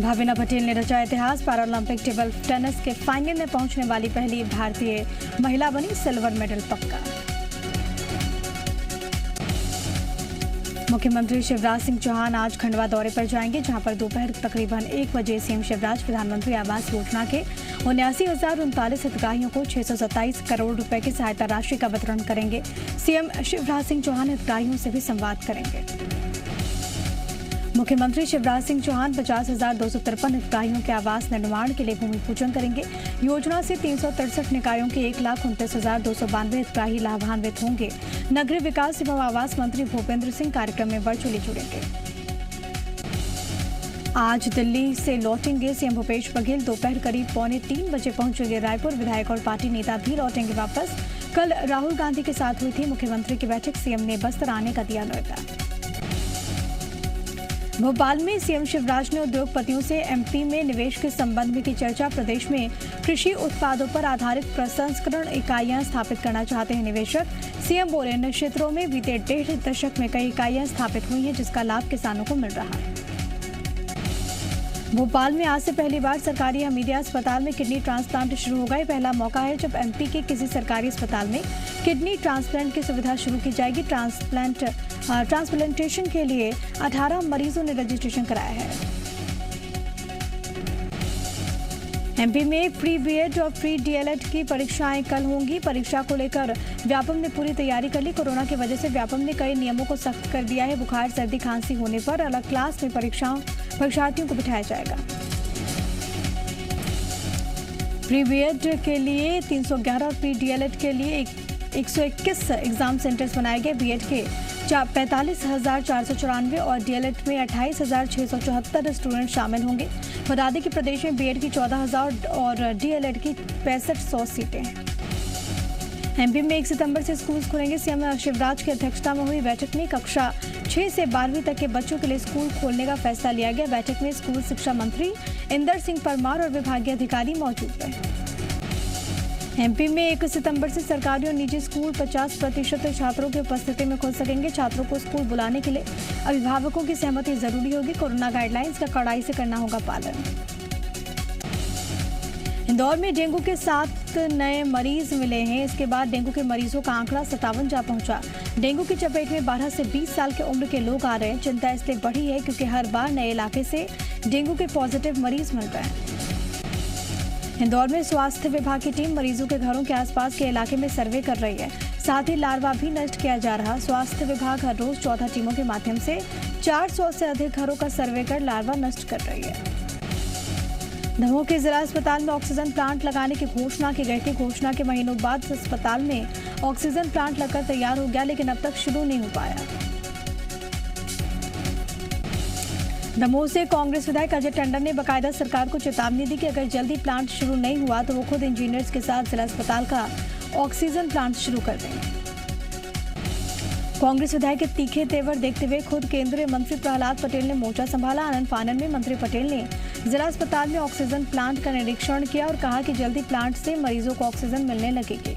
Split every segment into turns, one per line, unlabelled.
भाविना पटेल ने रचा इतिहास। पैरालंपिक टेबल टेनिस के फाइनल में पहुंचने वाली पहली भारतीय महिला बनी, सिल्वर मेडल पक्का। मुख्यमंत्री शिवराज सिंह चौहान आज खंडवा दौरे पर जाएंगे, जहां पर दोपहर तकरीबन 1 बजे सीएम शिवराज प्रधानमंत्री आवास योजना के 79,039 हितग्राहियों को 627 करोड़ रुपए की सहायता राशि का वितरण करेंगे। सीएम शिवराज सिंह चौहान हितग्राहियों से भी संवाद करेंगे। मुख्यमंत्री शिवराज सिंह चौहान 50,253 हितग्राहियों के आवास निर्माण के लिए भूमि पूजन करेंगे। योजना से 363 निकायों के 1,29,292 हितग्राही लाभान्वित होंगे। नगरीय विकास एवं आवास मंत्री भूपेंद्र सिंह कार्यक्रम में वर्चुअली जुड़ेंगे। आज दिल्ली से लौटेंगे सीएम भूपेश बघेल। दोपहर करीब 2:45 बजे पहुंचेंगे रायपुर। विधायक और पार्टी नेता भी लौटेंगे वापस। कल राहुल गांधी के साथ हुई थी मुख्यमंत्री की बैठक। सीएम ने बस्तर आने का दिया न्योता। भोपाल में सीएम शिवराज ने उद्योगपतियों से एमपी में निवेश के संबंध में की चर्चा। प्रदेश में कृषि उत्पादों पर आधारित प्रसंस्करण इकाइयां स्थापित करना चाहते हैं निवेशक। सीएम बोले, इन क्षेत्रों में बीते 1.5 दशक में कई इकाइयां स्थापित हुई हैं, जिसका लाभ किसानों को मिल रहा है। भोपाल में आज से पहली बार सरकारी हमीदिया अस्पताल में किडनी ट्रांसप्लांट शुरू होगा। ये पहला मौका है जब एमपी के किसी सरकारी अस्पताल में किडनी ट्रांसप्लांट की सुविधा शुरू की जाएगी। ट्रांसप्लांटेशन के लिए 18 मरीजों ने रजिस्ट्रेशन कराया है। एमपी में प्री बीएड और प्री डीएलएड की परीक्षाएं कल होंगी। परीक्षा को लेकर व्यापम ने पूरी तैयारी कर ली। कोरोना की वजह से व्यापम ने कई नियमों को सख्त कर दिया है। बुखार, सर्दी, खांसी होने पर अलग क्लास में परीक्षार्थियों को बिठाया जाएगा। प्री बीएड के लिए 311 और प्री डीएलएड के लिए 121 एग्जाम सेंटर्स बनाए गए। बीएड के 45,494 और डीएलएड में 28,674 स्टूडेंट शामिल होंगे। बता दें कि प्रदेश में बीएड की 14,000 और डीएलएड की 6500 सीटें हैं। एमपी में 1 सितंबर से स्कूल खुलेंगे। सीएम शिवराज की अध्यक्षता में हुई बैठक में कक्षा 6 से 12वीं तक के बच्चों के लिए स्कूल खोलने का फैसला लिया गया। बैठक में स्कूल शिक्षा मंत्री इंदर सिंह परमार और विभागीय अधिकारी मौजूद रहे। एमपी में 1 सितंबर से सरकारी और निजी स्कूल 50% छात्रों की उपस्थिति में खुल सकेंगे। छात्रों को स्कूल बुलाने के लिए अभिभावकों की सहमति जरूरी होगी। कोरोना गाइडलाइंस का कड़ाई से करना होगा पालन। इंदौर में डेंगू के 7 नए मरीज मिले हैं। इसके बाद डेंगू के मरीजों का आंकड़ा 57 जा पहुंचा। डेंगू की चपेट में 12 से 20 साल के उम्र के लोग आ रहे हैं। चिंता इसलिए बढ़ी है क्योंकि हर बार नए इलाके से डेंगू के पॉजिटिव मरीज मिल रहे हैं। इंदौर में स्वास्थ्य विभाग की टीम मरीजों के घरों के आसपास के इलाके में सर्वे कर रही है। साथ ही लार्वा भी नष्ट किया जा रहा। स्वास्थ्य विभाग हर रोज 14 टीमों के माध्यम से 400 से अधिक घरों का सर्वे कर लार्वा नष्ट कर रही है। दमोह के जिला अस्पताल में ऑक्सीजन प्लांट लगाने की घोषणा की गई थी। घोषणा के महीनों बाद अस्पताल में ऑक्सीजन प्लांट लगकर तैयार हो गया, लेकिन अब तक शुरू नहीं हो पाया। दमोह से कांग्रेस विधायक अजय टंडन ने बाकायदा सरकार को चेतावनी दी कि अगर जल्दी प्लांट शुरू नहीं हुआ तो वो खुद इंजीनियर्स के साथ जिला अस्पताल का ऑक्सीजन प्लांट शुरू कर देंगे। कांग्रेस विधायक के तीखे तेवर देखते हुए खुद केंद्रीय मंत्री प्रहलाद पटेल ने मोर्चा संभाला। आनंद फानन में मंत्री पटेल ने जिला अस्पताल में ऑक्सीजन प्लांट का निरीक्षण किया और कहा कि जल्दी प्लांट से मरीजों को ऑक्सीजन मिलने लगेगी।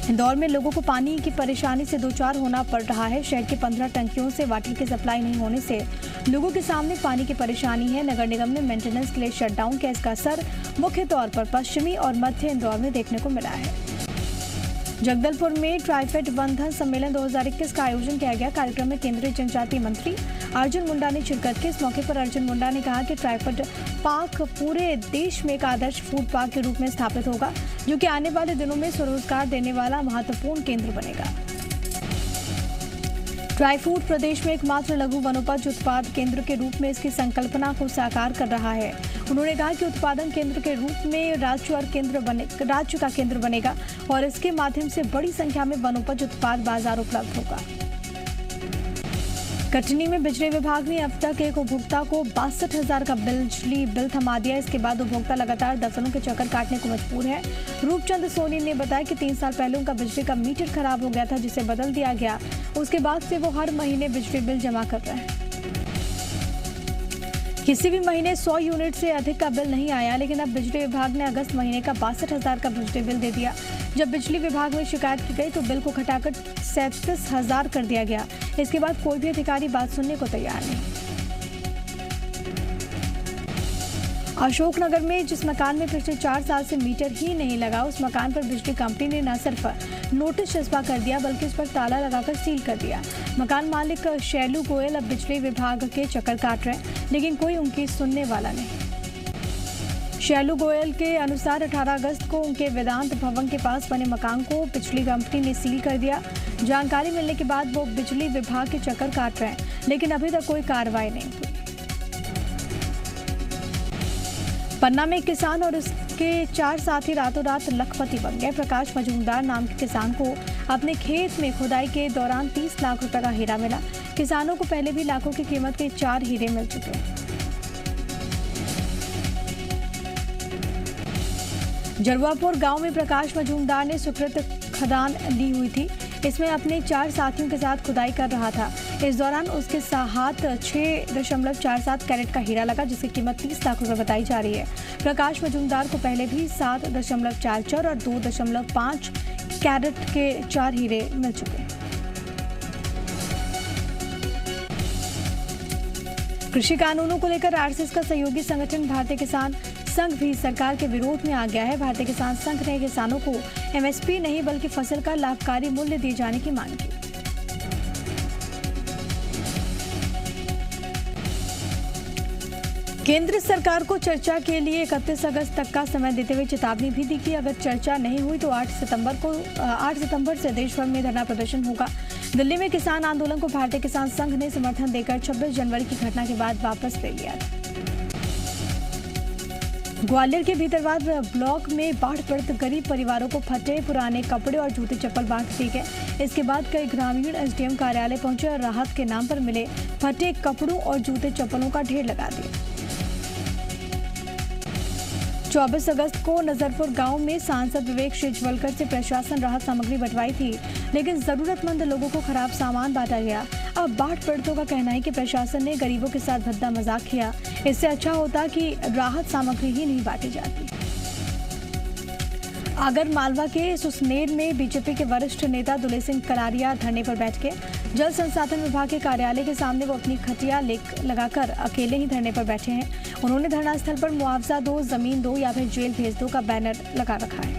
इंदौर में लोगों को पानी की परेशानी से दो चार होना पड़ रहा है। शहर की 15 टंकियों से वाटर की सप्लाई नहीं होने से लोगों के सामने पानी की परेशानी है। नगर निगम ने मेंटेनेंस के लिए शटडाउन किया। इसका असर मुख्य तौर पर पश्चिमी और मध्य इंदौर में देखने को मिला है। जगदलपुर में ट्राइफेड बंधन सम्मेलन 2021 का आयोजन किया गया। कार्यक्रम में केंद्रीय जनजातीय मंत्री अर्जुन मुंडा ने शिरकत की। इस मौके पर अर्जुन मुंडा ने कहा कि ट्राइफेड पार्क पूरे देश में एक आदर्श फूड पार्क के रूप में स्थापित होगा, जो कि आने वाले दिनों में स्वरोजगार देने वाला महत्वपूर्ण केंद्र बनेगा। ट्राईफूड प्रदेश में एकमात्र लघु वनोपज उत्पाद केंद्र के रूप में इसकी संकल्पना को साकार कर रहा है। उन्होंने कहा कि उत्पादन केंद्र के रूप में राज्य का केंद्र बनेगा और इसके माध्यम से बड़ी संख्या में वनोपज उत्पाद बाजार उपलब्ध होगा। कटनी में बिजली विभाग ने अब तक एक उपभोक्ता को 62,000 का बिजली बिल थमा दिया। इसके बाद उपभोक्ता लगातार दफनों के चक्कर काटने को मजबूर है। रूपचंद सोनी ने बताया कि 3 साल पहले उनका बिजली का मीटर खराब हो गया था, जिसे बदल दिया गया। उसके बाद से वो हर महीने बिजली बिल जमा कर रहे हैं। किसी भी महीने 100 यूनिट से अधिक का बिल नहीं आया, लेकिन अब बिजली विभाग ने अगस्त महीने का 62,000 का बिजली बिल दे दिया। जब बिजली विभाग में शिकायत की गई तो बिल को घटाकर 37,000 कर दिया गया। इसके बाद कोई भी अधिकारी बात सुनने को तैयार नहीं। अशोकनगर में जिस मकान में पिछले 4 साल से मीटर ही नहीं लगा, उस मकान पर बिजली कंपनी ने न सिर्फ नोटिस चस्पा कर दिया बल्कि उस पर ताला लगाकर सील कर दिया। मकान मालिक शैलू गोयल अब बिजली विभाग के चक्कर काट रहे हैं, लेकिन कोई उनकी सुनने वाला नहीं। शैलू गोयल के अनुसार 18 अगस्त को उनके वेदांत भवन के पास बने मकान को बिजली कंपनी ने सील कर दिया। जानकारी मिलने के बाद वो बिजली विभाग के चक्कर काट रहे हैं, लेकिन अभी तक कोई कार्रवाई नहीं हुई। पन्ना में एक किसान और उसके 4 साथी रातों रात लखपति बन गए। प्रकाश मजूमदार नाम के किसान को अपने खेत में खुदाई के दौरान 30 लाख रुपए का हीरा मिला। किसानों को पहले भी लाखों की कीमत के 4 हीरे मिल चुके हैं। जरुआपुर गांव में प्रकाश मजूमदार ने स्वीकृत खदान ली हुई थी। इसमें अपने 4 साथियों के साथ खुदाई कर रहा था। इस दौरान उसके हाथ 6.47 कैरेट का हीरा लगा, जिसकी कीमत 30 लाख रुपए बताई जा रही है। प्रकाश मजूमदार को पहले भी 7.44 और 2.5 कैरेट के 4 हीरे मिल चुके हैं। कृषि कानूनों को लेकर आरएसएस का सहयोगी संगठन भारतीय किसान संघ भी सरकार के विरोध में आ गया है। भारतीय किसान संघ ने किसानों को एमएसपी नहीं बल्कि फसल का लाभकारी मूल्य दिए जाने की मांग की। केंद्र सरकार को चर्चा के लिए 31 अगस्त तक का समय देते हुए चेतावनी भी दी कि अगर चर्चा नहीं हुई तो 8 सितंबर से देश भर में धरना प्रदर्शन होगा। दिल्ली में किसान आंदोलन को भारतीय किसान संघ ने समर्थन देकर 26 जनवरी की घटना के बाद वापस ले लिया था। ग्वालियर के भीतरवाद ब्लॉक में बाढ़ पीड़ित गरीब परिवारों को फटे पुराने कपड़े और जूते चप्पल बांट दिए गए। इसके बाद कई ग्रामीण एसडीएम कार्यालय पहुंचे और राहत के नाम पर मिले फटे कपड़ों और जूते चप्पलों का ढेर लगा दिया। 24 अगस्त को नजरपुर गांव में सांसद विवेक शेजवलकर से प्रशासन राहत सामग्री बंटवाई थी, लेकिन जरूरतमंद लोगों को खराब सामान बांटा गया। अब बाढ़ पीड़ितों का कहना है कि प्रशासन ने गरीबों के साथ भद्दा मजाक किया। इससे अच्छा होता कि राहत सामग्री ही नहीं बांटी जाती। आगर मालवा के सुसनेर में बीजेपी के वरिष्ठ नेता दुले सिंह कलारिया धरने पर बैठ गए। जल संसाधन विभाग के कार्यालय के सामने वो अपनी खटिया लगाकर अकेले ही धरने पर बैठे हैं। उन्होंने धरना स्थल पर मुआवजा दो, जमीन दो या फिर जेल भेज दो का बैनर लगा रखा है।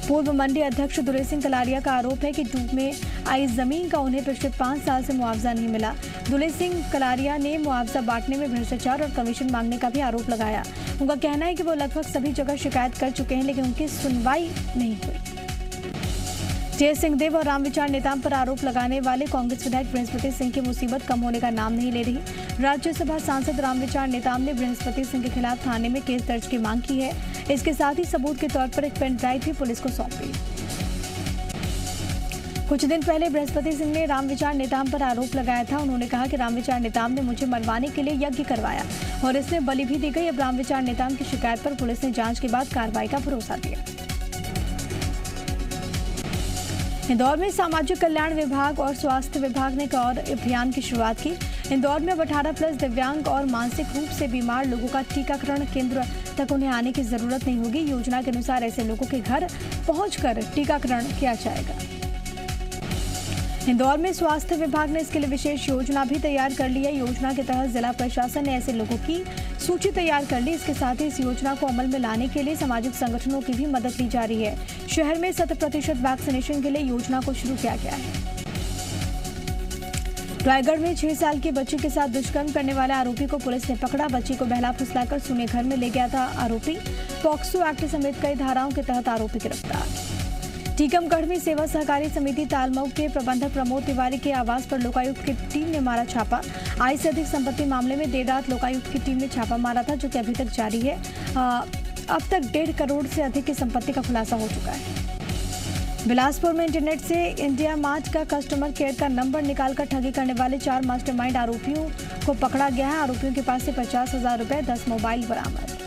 पूर्व मंडी अध्यक्ष दुले सिंह कलारिया का आरोप है कि डूब में आई जमीन का उन्हें पिछले 5 साल से मुआवजा नहीं मिला। दुले सिंह कलारिया ने मुआवजा बांटने में भ्रष्टाचार और कमीशन मांगने का भी आरोप लगाया। उनका कहना है कि वो लगभग सभी जगह शिकायत कर चुके हैं, लेकिन उनकी सुनवाई नहीं हुई। जय सिंहदेव और रामविचार नेताम पर आरोप लगाने वाले कांग्रेस विधायक बृहस्पति सिंह की मुसीबत कम होने का नाम नहीं ले रही। राज्यसभा सांसद रामविचार नेताम ने बृहस्पति सिंह के खिलाफ थाने में केस दर्ज की मांग की है। इसके साथ ही सबूत के तौर पर एक पेन ड्राइव भी पुलिस को सौंपी। कुछ दिन पहले बृहस्पति सिंह ने रामविचार नेताम पर आरोप लगाया था। उन्होंने कहा कि रामविचार नेताम ने मुझे मरवाने के लिए यज्ञ करवाया और इसमें बलि भी दी गई। अब रामविचार नेताम की शिकायत पर पुलिस ने जांच के बाद कार्रवाई का भरोसा दिया। इंदौर में सामाजिक कल्याण विभाग और स्वास्थ्य विभाग ने एक और अभियान की शुरुआत की। इंदौर में 18+ दिव्यांग और मानसिक रूप से बीमार लोगों का टीकाकरण केंद्र तक उन्हें आने की जरूरत नहीं होगी। योजना के अनुसार ऐसे लोगों के घर पहुंचकर टीकाकरण किया जाएगा। इंदौर में स्वास्थ्य विभाग ने इसके लिए विशेष योजना भी तैयार कर ली है। योजना के तहत जिला प्रशासन ने ऐसे लोगों की सूची तैयार कर ली। इसके साथ ही इस योजना को अमल में लाने के लिए सामाजिक संगठनों की भी मदद ली जा रही है। शहर में 100% वैक्सीनेशन के लिए योजना को शुरू किया गया है। रायगढ़ में 6 साल की बच्ची के साथ दुष्कर्म करने वाले आरोपी को पुलिस ने पकड़ा। बच्ची को बहला फुसलाकर सुने घर में ले गया था आरोपी। पॉक्सो एक्ट समेत कई धाराओं के तहत आरोपी गिरफ्तार। टीकमगढ़ में सेवा सहकारी समिति तालमऊ के प्रबंधक प्रमोद तिवारी के आवास पर लोकायुक्त की टीम ने मारा छापा। आय से अधिक संपत्ति मामले में देर रात लोकायुक्त की टीम ने छापा मारा था, जो कि अभी तक जारी है। अब तक 1.5 करोड़ से अधिक की संपत्ति का खुलासा हो चुका है। बिलासपुर में इंटरनेट से इंडिया मार्ट का कस्टमर केयर का नंबर निकालकर ठगी करने वाले 4 मास्टरमाइंड आरोपियों को पकड़ा गया है। आरोपियों के पास से 50,000 रुपए, 10 मोबाइल बरामद।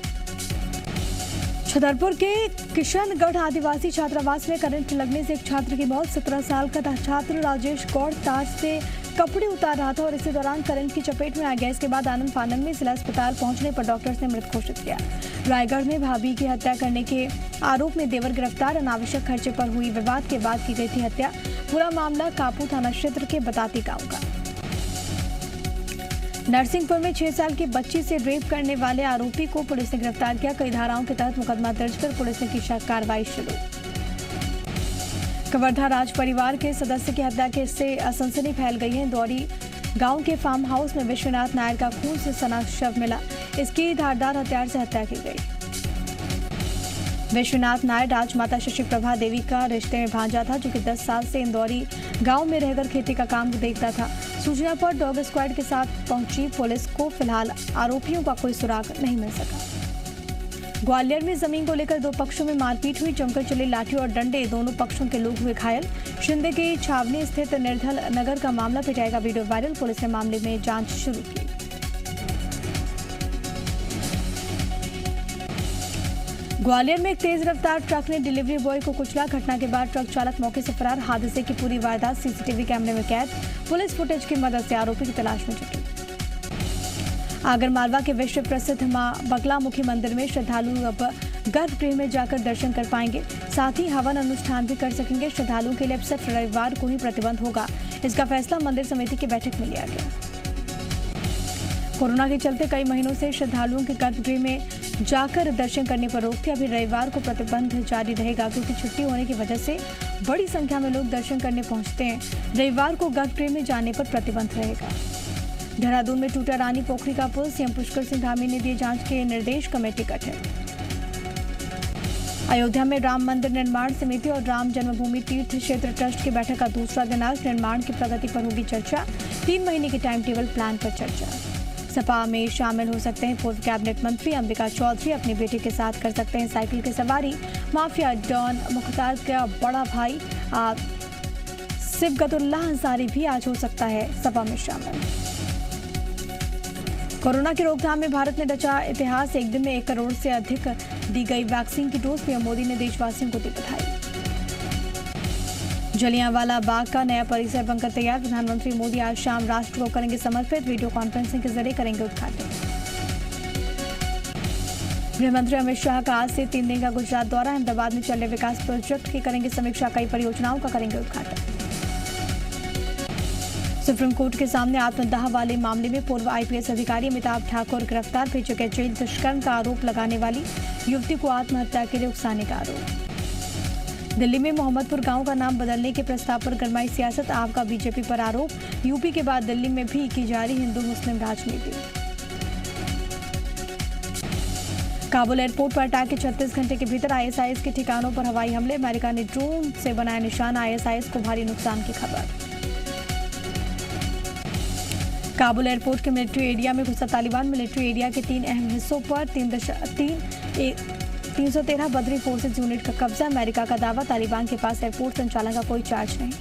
छतरपुर के किशनगढ़ आदिवासी छात्रावास में करंट लगने से एक छात्र की मौत। 17 साल का छात्र राजेश गौड़ तार से कपड़े उतार रहा था और इसी दौरान करंट की चपेट में आ गया। इसके बाद आनंद फानन में जिला अस्पताल पहुंचने पर डॉक्टर्स ने मृत घोषित किया। रायगढ़ में भाभी की हत्या करने के आरोप में देवर गिरफ्तार। अनावश्यक खर्चे पर हुई विवाद के बाद की गई थी हत्या। पूरा मामला कापू थाना क्षेत्र के बताती गांव का। नरसिंहपुर में 6 साल की बच्ची से रेप करने वाले आरोपी को पुलिस ने गिरफ्तार किया। कई धाराओं के तहत मुकदमा दर्ज कर पुलिस ने की कार्रवाई शुरू। कवर्धा राज परिवार के सदस्य की हत्या के से सनसनी फैल गई है। इंदौरी गांव के फार्म हाउस में विश्वनाथ नायर का खून से सना शव मिला। इसकी धारदार हथियार से हत्या की गई। विश्वनाथ नायर राजमाता शशि प्रभा देवी का रिश्ते में भांजा था, जो कि 10 साल से इंदौरी गांव में रहकर खेती का काम देखता था। सूचना पर डॉग स्क्वाड के साथ पहुंची पुलिस को फिलहाल आरोपियों का कोई सुराग नहीं मिल सका। ग्वालियर में जमीन को लेकर 2 पक्षों में मारपीट हुई। जमकर चले लाठी और डंडे, दोनों पक्षों के लोग हुए घायल। शिंदे की छावनी स्थित निर्धल नगर का मामला पिटाई का वीडियो वायरल। पुलिस ने मामले में जांच शुरू की। ग्वालियर में एक तेज रफ्तार ट्रक ने डिलीवरी बॉय को कुचला। घटना के बाद ट्रक चालक मौके से फरार। हादसे की पूरी वारदात सीसीटीवी कैमरे में कैद। पुलिस फुटेज की मदद से आरोपी की तलाश में जुटी। आगरमालवा के विश्व प्रसिद्ध मां बगलामुखी मंदिर में श्रद्धालु अब गर्भगृह में जाकर दर्शन कर पाएंगे। साथ ही हवन अनुष्ठान भी कर सकेंगे। श्रद्धालुओं के लिए अब सिर्फ रविवार को ही प्रतिबंध होगा। इसका फैसला मंदिर समिति की बैठक में लिया गया। कोरोना के चलते कई महीनों से श्रद्धालुओं के गर्भगृह में जाकर दर्शन करने पर रोक थी। अभी रविवार को प्रतिबंध जारी रहेगा, क्योंकि छुट्टी होने की वजह से बड़ी संख्या में लोग दर्शन करने पहुंचते हैं। रविवार को गर्भगृह में जाने पर प्रतिबंध रहेगा। देहरादून में टूटा रानी पोखरी का पुल। सीएम पुष्कर सिंह धामी ने दिए जांच के निर्देश। कमेटी गठित। अयोध्या में राम मंदिर निर्माण समिति और राम जन्मभूमि तीर्थ क्षेत्र ट्रस्ट की बैठक का दूसरा दिन आज। निर्माण की प्रगति पर होगी चर्चा। 3 महीने के टाइम टेबल प्लान पर चर्चा। सपा में शामिल हो सकते हैं पूर्व कैबिनेट मंत्री अंबिका चौधरी। अपनी बेटी के साथ कर सकते हैं साइकिल की सवारी। माफिया डॉन मुख्तार का बड़ा भाई सिबगतुल्लाह अंसारी भी आज हो सकता है सपा में शामिल। कोरोना की रोकथाम में भारत ने रचा इतिहास। एक दिन में 1 करोड़ से अधिक दी गई वैक्सीन की डोज। पीएम मोदी ने देशवासियों को दी बधाई। जलियांवाला बाग का नया परिसर बनकर तैयार। प्रधानमंत्री मोदी आज शाम राष्ट्र को करेंगे समर्पित। वीडियो कॉन्फ्रेंसिंग के जरिए करेंगे उद्घाटन। गृह मंत्री अमित शाह का आज से 3 दिन का गुजरात दौरा। अहमदाबाद में चल रहे विकास प्रोजेक्ट की करेंगे समीक्षा। कई परियोजनाओं का करेंगे उद्घाटन। सुप्रीम कोर्ट के सामने आत्मदाह वाले मामले में पूर्व आईपीएस अधिकारी अमिताभ ठाकुर गिरफ्तार। भेजे गए जेल। दुष्कर्म का आरोप लगाने वाली युवती को आत्महत्या के लिए उकसाने का आरोप। दिल्ली में मोहम्मदपुर गांव का नाम बदलने के प्रस्ताव पर गरमाई सियासत। आप का बीजेपी पर आरोप। यूपी के बाद दिल्ली में भी की जा रही हिंदू मुस्लिम राजनीति। काबुल एयरपोर्ट पर अटैक के 36 घंटे के भीतर आईएसआईएस के ठिकानों पर हवाई हमले। अमेरिका ने ड्रोन से बनाया निशाना। आईएसआईएस को भारी नुकसान की खबर। काबुल एयरपोर्ट के मिलिट्री एरिया में घुसा तालिबान। मिलिट्री एरिया के 3 अहम हिस्सों पर 313 बदरी फोर्सेज यूनिट का कब्जा। अमेरिका का दावा, तालिबान के पास एयरपोर्ट संचालन का कोई चार्ज नहीं।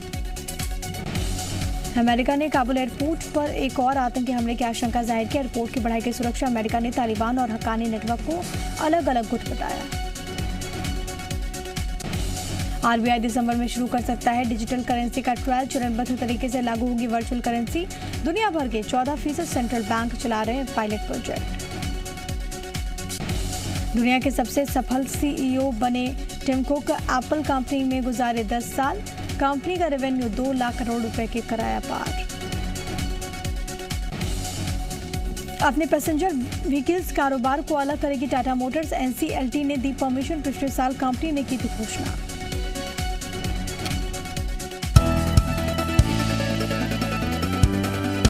अमेरिका ने काबुल एयरपोर्ट पर एक और आतंकी हमले की आशंका जाहिर की। एयरपोर्ट की बढ़ाई गई सुरक्षा। अमेरिका ने तालिबान और हक्कानी नेटवर्क को अलग अलग गुट बताया। आरबीआई दिसंबर में शुरू कर सकता है डिजिटल करेंसी का ट्रायल। चरणबद्ध तरीके से लागू होगी वर्चुअल करेंसी। दुनिया भर के 14% सेंट्रल बैंक चला रहे हैं पायलट प्रोजेक्ट। दुनिया के सबसे सफल सीईओ बने टिम कुक। एप्पल कंपनी में गुजारे 10 साल। कंपनी का रेवेन्यू 2 लाख करोड़ रुपए के कराया पार। अपने पैसेंजर व्हीकल्स कारोबार को अलग करेगी टाटा मोटर्स। एनसीएलटी ने दी परमिशन। पिछले साल कंपनी ने की थी घोषणा।